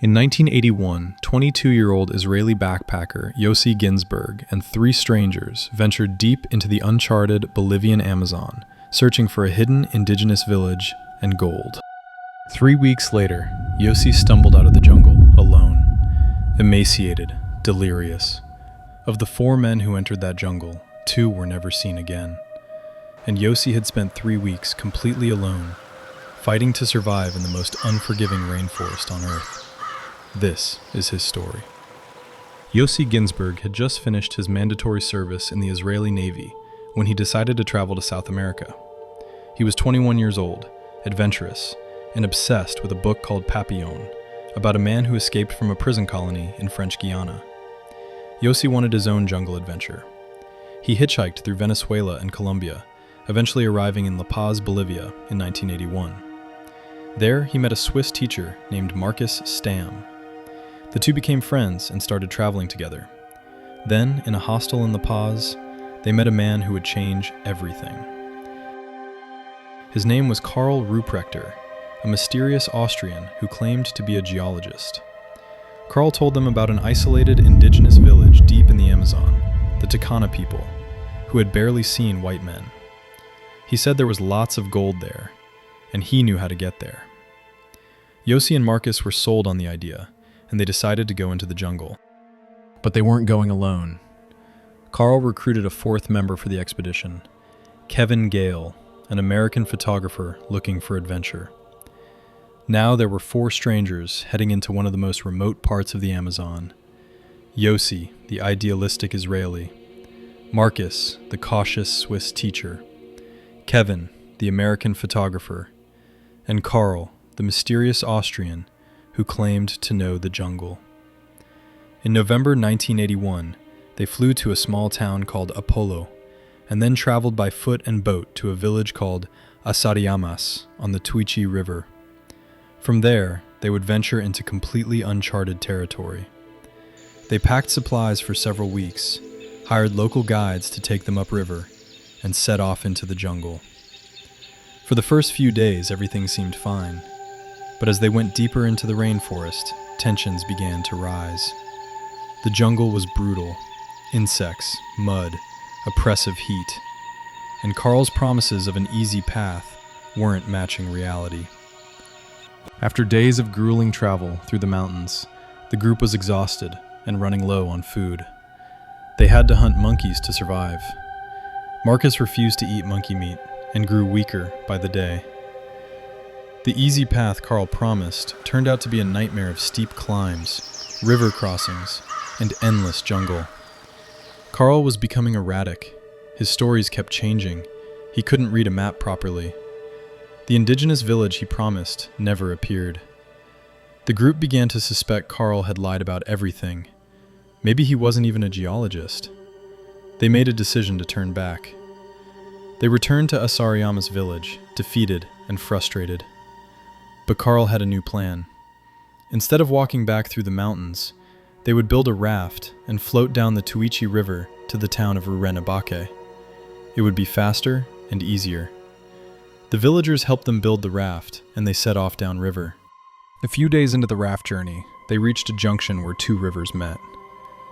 In 1981, 22-year-old Israeli backpacker Yossi Ghinsberg and 3 strangers ventured deep into the uncharted Bolivian Amazon, searching for a hidden indigenous village and gold. 3 weeks later, Yossi stumbled out of the jungle, alone, emaciated, delirious. Of the 4 men who entered that jungle, 2 were never seen again. And Yossi had spent 3 weeks completely alone, fighting to survive in the most unforgiving rainforest on Earth. This is his story. Yossi Ghinsberg had just finished his mandatory service in the Israeli Navy when he decided to travel to South America. He was 21 years old, adventurous, and obsessed with a book called Papillon, about a man who escaped from a prison colony in French Guiana. Yossi wanted his own jungle adventure. He hitchhiked through Venezuela and Colombia, eventually arriving in La Paz, Bolivia in 1981. There, he met a Swiss teacher named Marcus Stamm. The 2 became friends and started traveling together. Then, in a hostel in La Paz, they met a man who would change everything. His name was Karl Ruprechter, a mysterious Austrian who claimed to be a geologist. Karl told them about an isolated indigenous village deep in the Amazon, the Ticana people, who had barely seen white men. He said there was lots of gold there, and he knew how to get there. Yossi and Marcus were sold on the idea, and they decided to go into the jungle. But they weren't going alone. Karl recruited a 4th member for the expedition, Gale, an American photographer looking for adventure. Now there were 4 strangers heading into one of the most remote parts of the Amazon. Yossi, the idealistic Israeli, Marcus, the cautious Swiss teacher, Kevin, the American photographer, and Karl, the mysterious Austrian who claimed to know the jungle. In November 1981, they flew to a small town called Apollo, and then traveled by foot and boat to a village called Asariamas on the Tuichi River. From there, they would venture into completely uncharted territory. They packed supplies for several weeks, hired local guides to take them upriver, and set off into the jungle. For the first few days, everything seemed fine. But as they went deeper into the rainforest, tensions began to rise. The jungle was brutal. Insects, mud, oppressive heat. And Karl's promises of an easy path weren't matching reality. After days of grueling travel through the mountains, the group was exhausted and running low on food. They had to hunt monkeys to survive. Marcus refused to eat monkey meat and grew weaker by the day. The easy path Karl promised turned out to be a nightmare of steep climbs, river crossings, and endless jungle. Karl was becoming erratic. His stories kept changing. He couldn't read a map properly. The indigenous village he promised never appeared. The group began to suspect Karl had lied about everything. Maybe he wasn't even a geologist. They made a decision to turn back. They returned to Asariamas village, defeated and frustrated. But Karl had a new plan. Instead of walking back through the mountains, they would build a raft and float down the Tuichi River to the town of Rurenabake. It would be faster and easier. The villagers helped them build the raft, and they set off downriver. A few days into the raft journey, they reached a junction where 2 rivers met.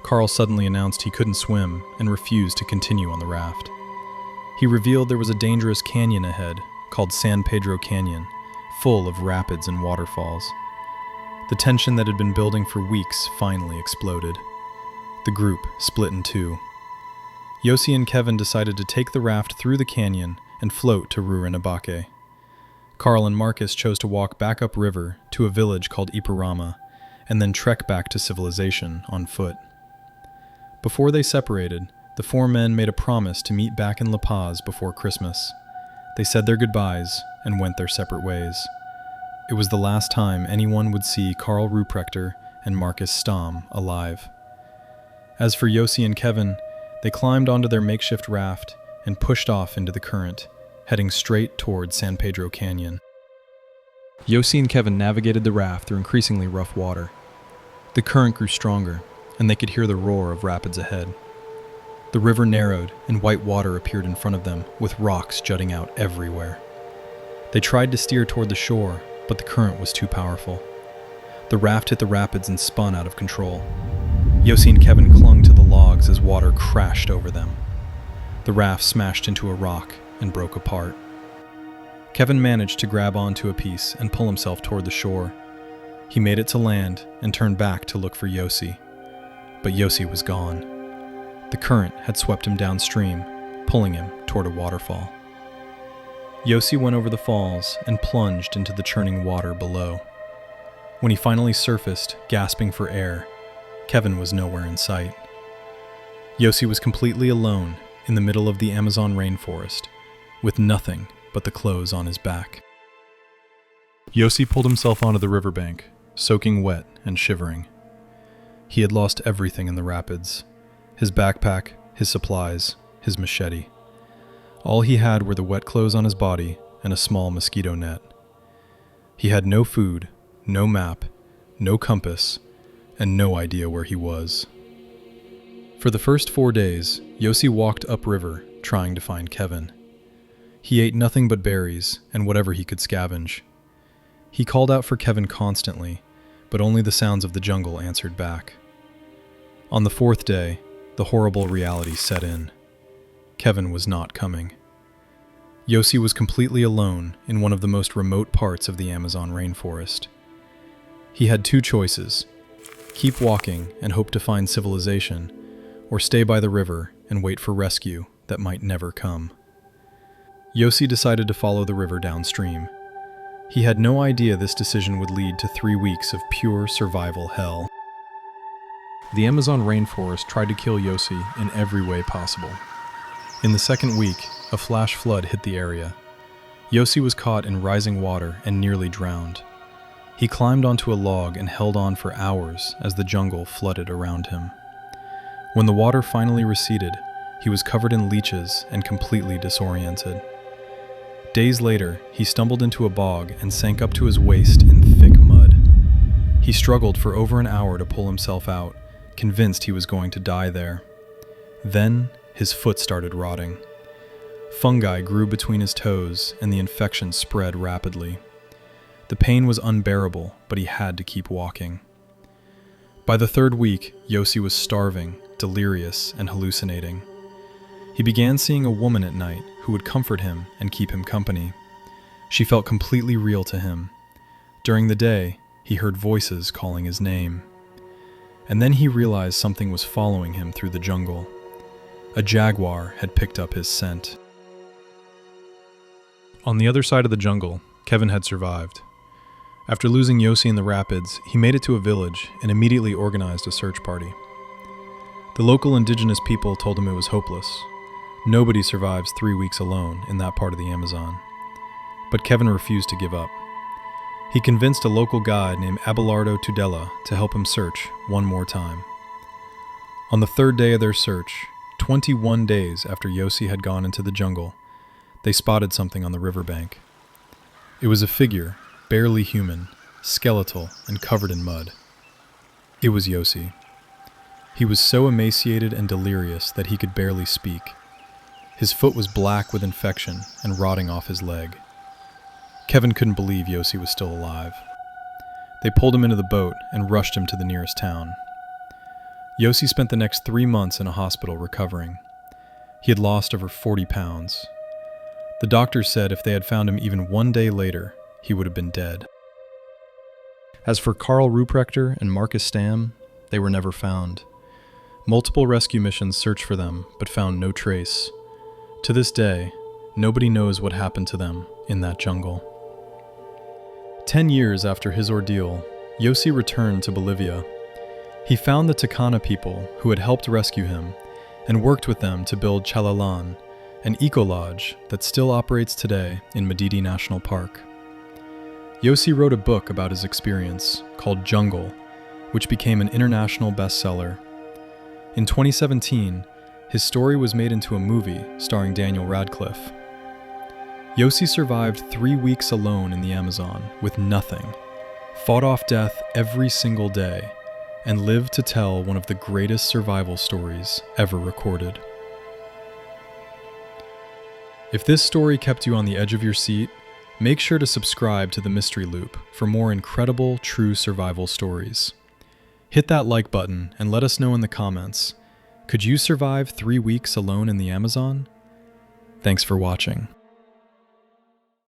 Karl suddenly announced he couldn't swim and refused to continue on the raft. He revealed there was a dangerous canyon ahead called San Pedro Canyon, full of rapids and waterfalls. The tension that had been building for weeks finally exploded. The group split in 2. Yossi and Kevin decided to take the raft through the canyon and float to Rurenabake. Karl and Marcus chose to walk back upriver to a village called Iparama, and then trek back to civilization on foot. Before they separated, the 4 men made a promise to meet back in La Paz before Christmas. They said their goodbyes and went their separate ways. It was the last time anyone would see Karl Ruprechter and Marcus Stamm alive. As for Yossi and Kevin, they climbed onto their makeshift raft and pushed off into the current, heading straight toward San Pedro Canyon. Yossi and Kevin navigated the raft through increasingly rough water. The current grew stronger, and they could hear the roar of rapids ahead. The river narrowed, and white water appeared in front of them, with rocks jutting out everywhere. They tried to steer toward the shore, but the current was too powerful. The raft hit the rapids and spun out of control. Yossi and Kevin clung to the logs as water crashed over them. The raft smashed into a rock and broke apart. Kevin managed to grab onto a piece and pull himself toward the shore. He made it to land and turned back to look for Yossi. But Yossi was gone. The current had swept him downstream, pulling him toward a waterfall. Yossi went over the falls and plunged into the churning water below. When he finally surfaced, gasping for air, Kevin was nowhere in sight. Yossi was completely alone in the middle of the Amazon rainforest, with nothing but the clothes on his back. Yossi pulled himself onto the riverbank, soaking wet and shivering. He had lost everything in the rapids: his backpack, his supplies, his machete. All he had were the wet clothes on his body and a small mosquito net. He had no food, no map, no compass, and no idea where he was. For the first 4 days, Yossi walked upriver trying to find Kevin. He ate nothing but berries and whatever he could scavenge. He called out for Kevin constantly, but only the sounds of the jungle answered back. On the 4th day, the horrible reality set in. Kevin was not coming. Yossi was completely alone in one of the most remote parts of the Amazon rainforest. He had 2 choices: keep walking and hope to find civilization, or stay by the river and wait for rescue that might never come. Yossi decided to follow the river downstream. He had no idea this decision would lead to 3 weeks of pure survival hell. The Amazon rainforest tried to kill Yossi in every way possible. In the 2nd week, a flash flood hit the area. Yossi was caught in rising water and nearly drowned. He climbed onto a log and held on for hours as the jungle flooded around him. When the water finally receded, he was covered in leeches and completely disoriented. Days later, he stumbled into a bog and sank up to his waist in thick mud. He struggled for over an hour to pull himself out, convinced he was going to die there. Then, his foot started rotting. Fungi grew between his toes, and the infection spread rapidly. The pain was unbearable, but he had to keep walking. By the 3rd week, Yossi was starving, delirious, and hallucinating. He began seeing a woman at night who would comfort him and keep him company. She felt completely real to him. During the day, he heard voices calling his name. And then he realized something was following him through the jungle. A jaguar had picked up his scent. On the other side of the jungle, Kevin had survived. After losing Yossi in the rapids, he made it to a village and immediately organized a search party. The local indigenous people told him it was hopeless. Nobody survives 3 weeks alone in that part of the Amazon. But Kevin refused to give up. He convinced a local guide named Abelardo Tudela to help him search one more time. On the 3rd day of their search, 21 days after Yossi had gone into the jungle, they spotted something on the riverbank. It was a figure, barely human, skeletal, and covered in mud. It was Yossi. He was so emaciated and delirious that he could barely speak. His foot was black with infection and rotting off his leg. Kevin couldn't believe Yossi was still alive. They pulled him into the boat and rushed him to the nearest town. Yossi spent the next 3 months in a hospital recovering. He had lost over 40 pounds. The doctors said if they had found him even 1 day later, he would have been dead. As for Karl Ruprechter and Marcus Stamm, they were never found. Multiple rescue missions searched for them, but found no trace. To this day, nobody knows what happened to them in that jungle. 10 years after his ordeal, Yossi returned to Bolivia. He found the Ticana people who had helped rescue him and worked with them to build Chalalan, an eco-lodge that still operates today in Madidi National Park. Yossi wrote a book about his experience called Jungle, which became an international bestseller. In 2017, his story was made into a movie starring Daniel Radcliffe. Yossi survived 3 weeks alone in the Amazon with nothing, fought off death every single day, and lived to tell one of the greatest survival stories ever recorded. If this story kept you on the edge of your seat, Make sure to subscribe to The Mystery Loop for more incredible, true survival stories. Hit that like button and let us know in the comments. Could you survive 3 weeks alone in the Amazon? Thanks for watching.